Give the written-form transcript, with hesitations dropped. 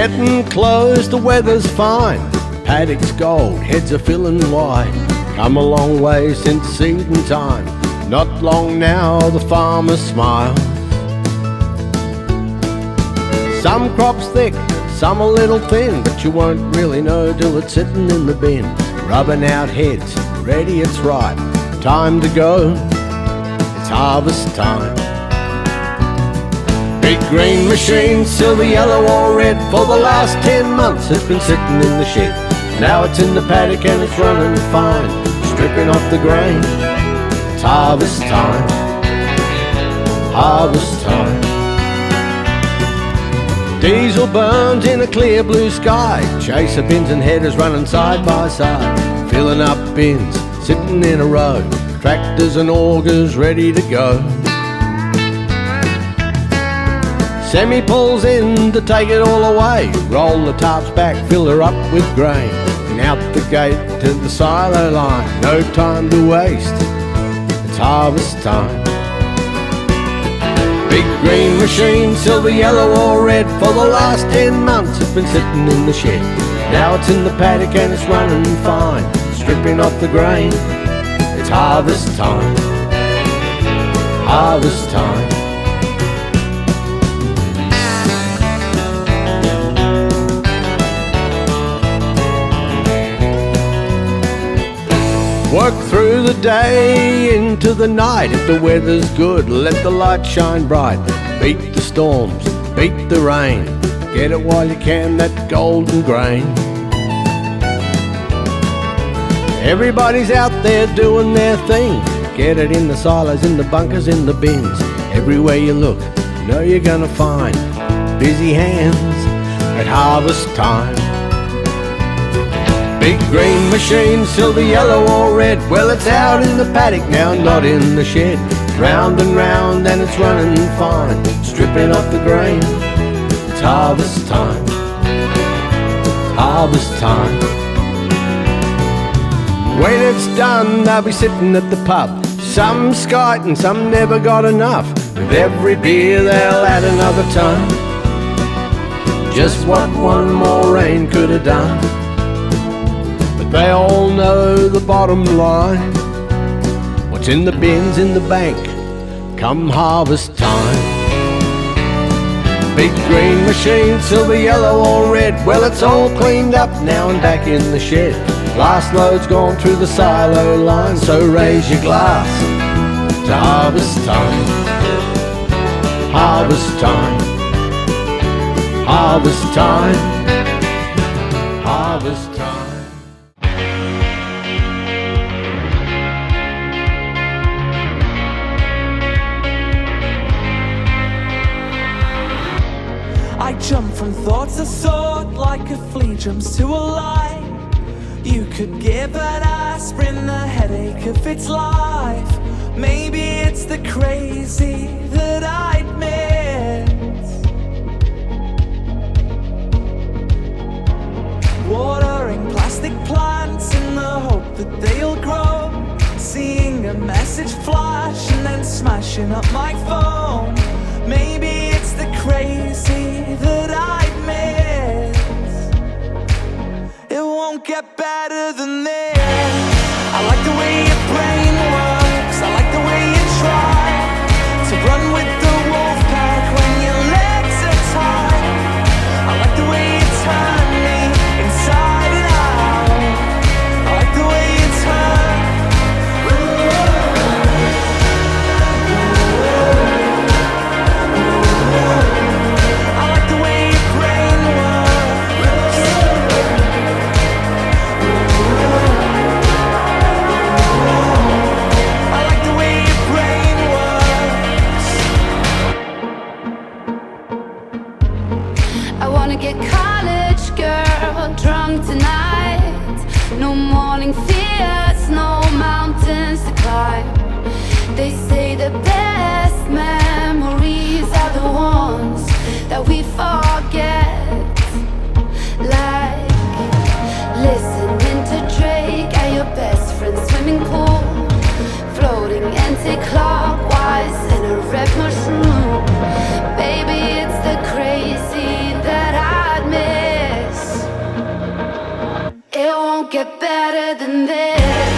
Getting close, the weather's fine. Paddock's gold, heads are filling wide. Come a long way since seeding time. Not long now, the farmer smiles. Some crops thick, some a little thin, but you won't really know till it's sitting in the bin. Rubbing out heads, ready, it's ripe. Time to go, it's harvest time. Big green machine, silver, yellow or red. For the last 10 months it's been sitting in the shed. Now it's in the paddock and it's running fine. Stripping off the grain, it's harvest time. Harvest time. Diesel burns in a clear blue sky. Chaser bins and headers running side by side. Filling up bins, sitting in a row. Tractors and augers ready to go. Semi pulls in to take it all away. Roll the tarps back, fill her up with grain. And out the gate to the silo line. No time to waste, it's harvest time. Big green machine, silver, yellow or red. For the last 10 months it's been sitting in the shed. Now it's in the paddock and it's running fine. Stripping off the grain, it's harvest time. Harvest time. Work through the day into the night. If the weather's good, let the light shine bright. Beat the storms, beat the rain. Get it while you can, that golden grain. Everybody's out there doing their thing. Get it in the silos, in the bunkers, in the bins. Everywhere you look, you know you're gonna find busy hands at harvest time. Big green machine, silver, yellow or red. Well, it's out in the paddock now, not in the shed. Round and round and it's running fine. Stripping off the grain, it's harvest time. Harvest time. When it's done, they'll be sitting at the pub. Some skite and some never got enough. With every beer they'll add another ton. Just what one more rain could have done. They all know the bottom line. What's in the bins in the bank come harvest time. Big green machine, silver, yellow or red. Well, it's all cleaned up now and back in the shed. Last load's gone through the silo line. So raise your glass to harvest time. Harvest time. Harvest time. Harvest time. I jump from thought to thought like a flea jumps to a line. You could give an aspirin a headache if it's life. Maybe it's the crazy that I'd miss. Watering plastic plants in the hope that they'll grow. Seeing a message flash and then smashing up my phone. Maybe it's the crazy that I'd miss. It won't get better than this. I like the way your brain works. I like the way you try to run with the wolf pack when your legs are tied. I like the way you turn me inside and out. I like the way you turn. I like the way your brain works. I like the way your brain works. I wanna get college girl drunk tonight. No morning fears, no mountains to climb. They say the best memories are the ones that we forget. Like listening to Drake at your best friend's swimming pool, floating anti-clockwise in a red mushroom. Baby, it's the crazy that I admit. get better than this.